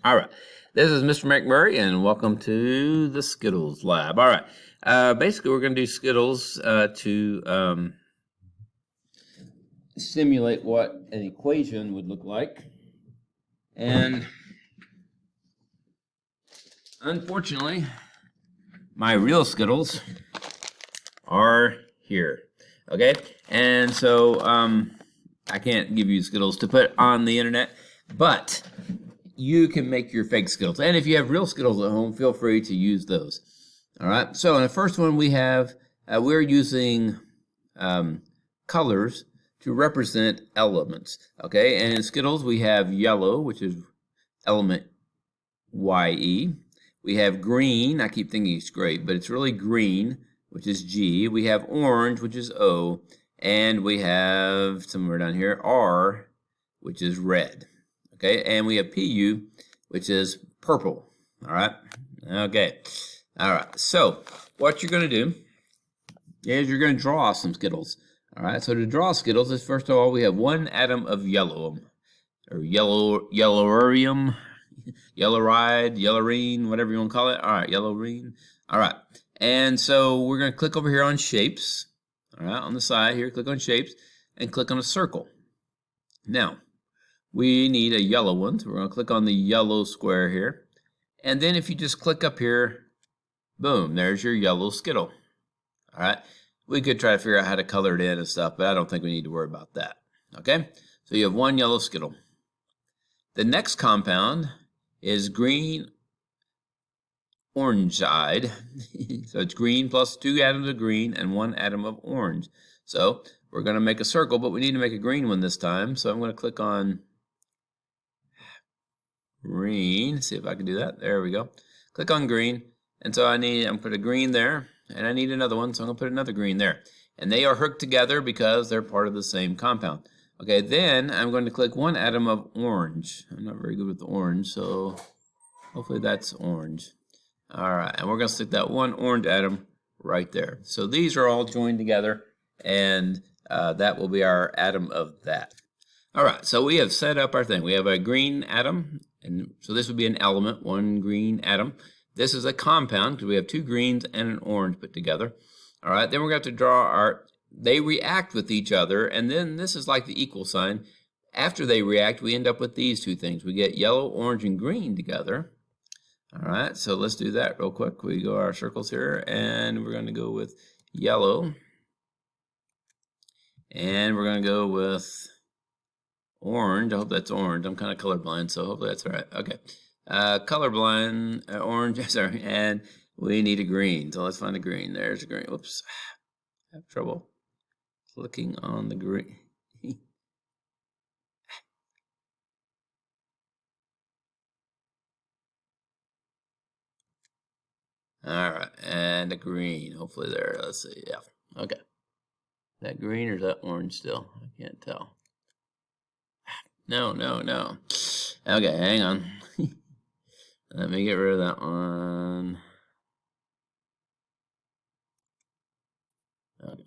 All right. This is Mr. McMurray, and welcome to the Skittles Lab. All right. Basically, we're going to do Skittles to simulate what an equation would look like. And unfortunately, my real Skittles are here. Okay? And so I can't give you Skittles to put on the internet, but you can make your fake Skittles. And if you have real Skittles at home, feel free to use those. All right. So in the first one we have, we're using colors to represent elements. Okay. And in Skittles we have yellow, which is element YE. We have green. I keep thinking it's great, but it's really green, which is G. We have orange, which is O. And we have somewhere down here R, which is red. Okay, and we have PU, which is purple. All right. Okay. All right. So what you're going to do is you're going to draw some Skittles. All right. So to draw Skittles is first of all we have one atom of yellow, or yellowurium, yellowride, yellowrine, whatever you want to call it. All right, yellowrine. All right. And so we're going to click over here on shapes. All right, on the side here, click on shapes and click on a circle. Now, we need a yellow one, so we're going to click on the yellow square here. And then if you just click up here, boom, there's your yellow Skittle. All right, we could try to figure out how to color it in and stuff, but I don't think we need to worry about that. Okay, so you have one yellow Skittle. The next compound is green orange-eyed. So it's green plus 2 atoms of green and 1 atom of orange. So we're going to make a circle, but we need to make a green one this time. So I'm going to click on green, see if I can do that. There we go. Click on green, and so I'm going to put a green there, and I need another one, so I'm going to put another green there. And they are hooked together because they're part of the same compound. Okay, then I'm going to click 1 atom of orange. I'm not very good with the orange, so hopefully that's orange. All right, and we're going to stick that 1 orange atom right there. So these are all joined together, and that will be our atom of that. All right, so we have set up our thing. We have a green atom, and so this would be an element, 1 green atom. This is a compound because we have 2 greens and an orange put together. All right, then we're going to have to draw they react with each other, and then this is like the equal sign. After they react, we end up with these two things. We get yellow, orange, and green together. All right, so let's do that real quick. We go our circles here, and we're going to go with yellow, and we're going to go with orange. I hope that's orange. I'm kind of colorblind, so hopefully that's all right. Okay. Colorblind, orange, sorry, and we need a green. So let's find a green. There's a green. Whoops. I have trouble clicking on the green. All right, and a green. Hopefully there. Let's see. Yeah. Okay. Is that green or is that orange still? I can't tell. No. Okay, hang on. Let me get rid of that one. Okay.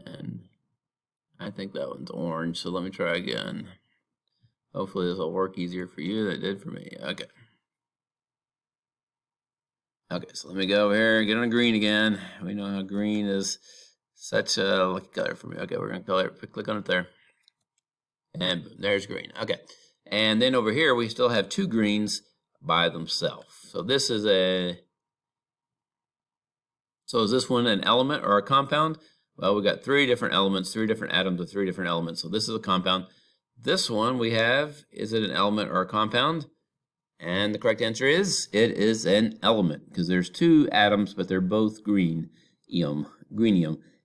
And I think that one's orange, so let me try again. Hopefully this will work easier for you than it did for me. Okay. Okay, so let me go over here and get on green again. We know how green is such a lucky color for me. Okay, we're going to click on it there. And boom, there's green. Okay. And then over here, we still have 2 greens by themselves. So this is is this one an element or a compound? Well, we got 3 different elements, 3 different atoms with 3 different elements. So this is a compound. This one we have, is it an element or a compound? And the correct answer is, it is an element, because there's 2 atoms, but they're both greenium.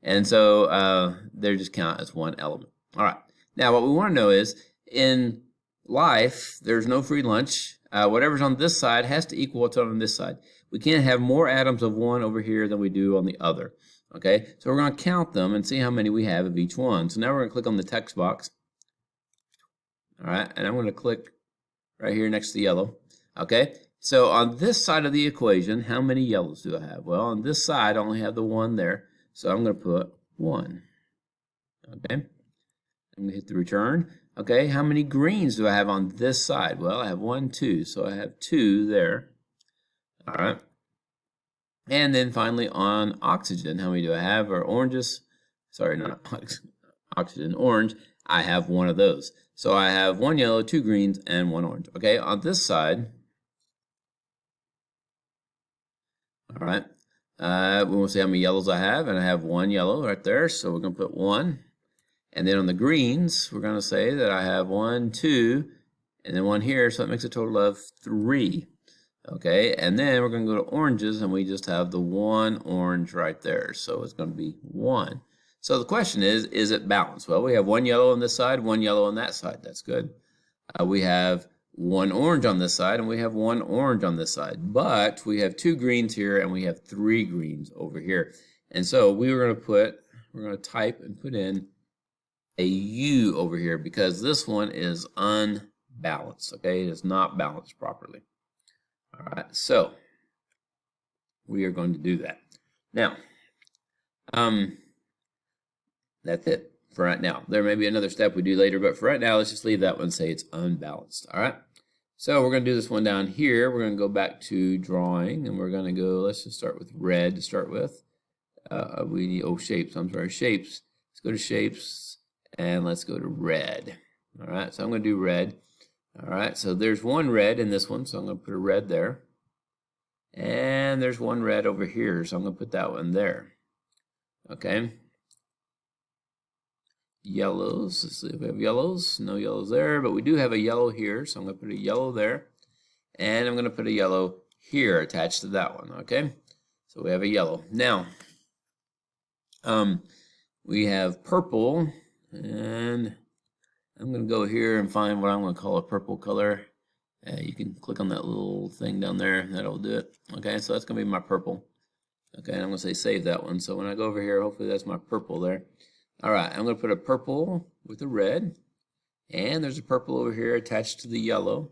And so they just count as 1 element. All right. Now, what we want to know is, in life, there's no free lunch. Whatever's on this side has to equal what's on this side. We can't have more atoms of one over here than we do on the other. Okay, so we're going to count them and see how many we have of each one. So now we're going to click on the text box. All right, and I'm going to click right here next to yellow. Okay, so on this side of the equation, how many yellows do I have? Well, on this side, I only have the 1 there. So I'm going to put 1. Okay, I'm going to hit the return. Okay, how many greens do I have on this side? Well, I have 1, 2, so I have 2 there. All right. And then finally on oxygen, how many do I have? Or oranges? Sorry, not oxygen, orange. I have 1 of those. So I have 1 yellow, 2 greens, and 1 orange. Okay, on this side, all right, we want to see how many yellows I have, and I have 1 yellow right there, so we're going to put 1. And then on the greens, we're going to say that I have 1, 2, and then 1 here, so that makes a total of 3. Okay, and then we're going to go to oranges, and we just have the 1 orange right there, so it's going to be 1. So the question is it balanced? Well, we have 1 yellow on this side, 1 yellow on that side. That's good. We have 1 orange on this side, and we have 1 orange on this side. But we have 2 greens here, and we have 3 greens over here. And so we're going to type and put in a U over here because this one is unbalanced. Okay, it is not balanced properly. All right, so we are going to do that. Now, that's it for right now. There may be another step we do later, but for right now, let's just leave that one and say it's unbalanced. All right, so we're going to do this one down here. We're going to go back to drawing, and we're going to go, let's just start with red to start with. We need, shapes, I'm sorry, shapes. Let's go to shapes, and let's go to red. All right, so I'm going to do red. All right, so there's 1 red in this one, so I'm going to put a red there. And there's 1 red over here, so I'm going to put that one there. Okay. Yellows, let's see if we have yellows. No yellows there, but we do have a yellow here, so I'm going to put a yellow there. And I'm going to put a yellow here attached to that one, okay? So we have a yellow. Now, we have purple, and I'm going to go here and find what I'm going to call a purple color. You can click on that little thing down there. That'll do it. Okay, so that's going to be my purple. Okay, and I'm going to say save that one. So when I go over here, hopefully that's my purple there. All right, I'm going to put a purple with a red. And there's a purple over here attached to the yellow.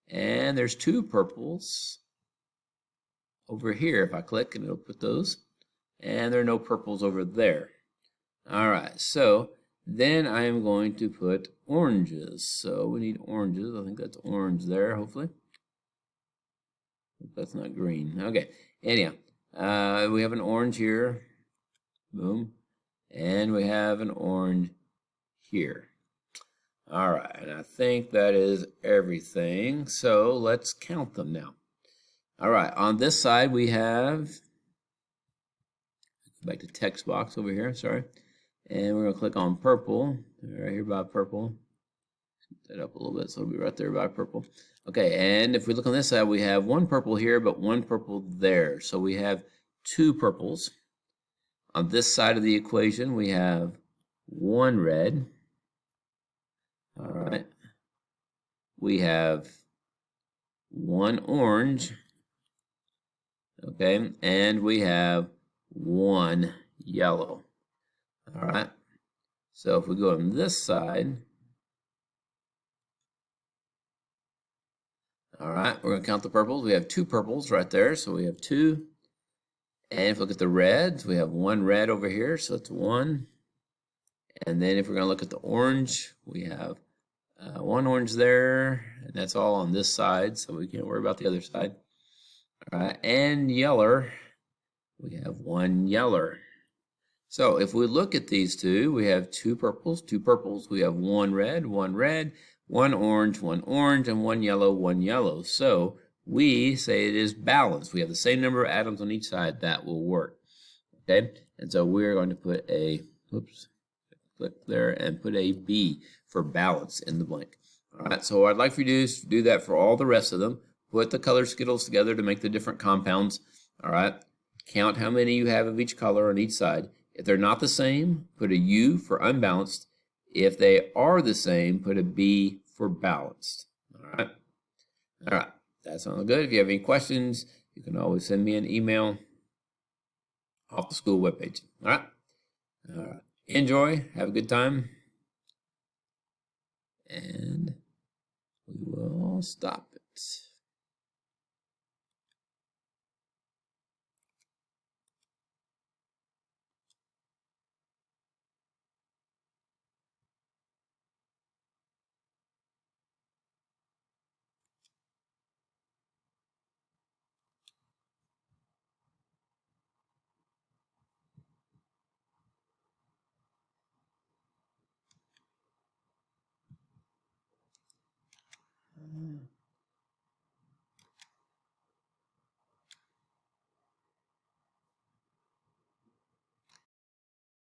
And there's 2 purples over here. If I click, and it'll put those. And there are no purples over there. All right, so then I am going to put oranges. So we need oranges. I think that's orange there, hopefully. That's not green. Okay, anyhow, we have an orange here. Boom. And we have an orange here. All right, and I think that is everything. So let's count them now. All right, on this side we have, back to text box over here, sorry. And we're going to click on purple, right here by purple. Set that up a little bit so it'll be right there by purple. Okay, and if we look on this side, we have 1 purple here, but 1 purple there. So we have 2 purples. On this side of the equation, we have 1 red. All right. We have 1 orange. Okay, and we have 1 yellow. All right, so if we go on this side, all right, we're going to count the purples. We have 2 purples right there, so we have 2. And if we look at the reds, we have 1 red over here, so that's 1. And then if we're going to look at the orange, we have 1 orange there, and that's all on this side, so we can't worry about the other side. All right, and yeller, we have 1 yeller. So if we look at these two, we have 2 purples, 2 purples. We have 1 red, 1 red, 1 orange, 1 orange, and 1 yellow, 1 yellow. So we say it is balanced. We have the same number of atoms on each side. That will work. Okay, and so we're going to put a, oops, click there and put a B for balance in the blank. All right, so what I'd like for you to do is do that for all the rest of them. Put the color Skittles together to make the different compounds. All right, count how many you have of each color on each side. If they're not the same, put a U for unbalanced. If they are the same, put a B for balanced. All right. All right. That sounds good. If you have any questions, you can always send me an email off the school webpage. All right. All right. Enjoy. Have a good time. And we will stop it.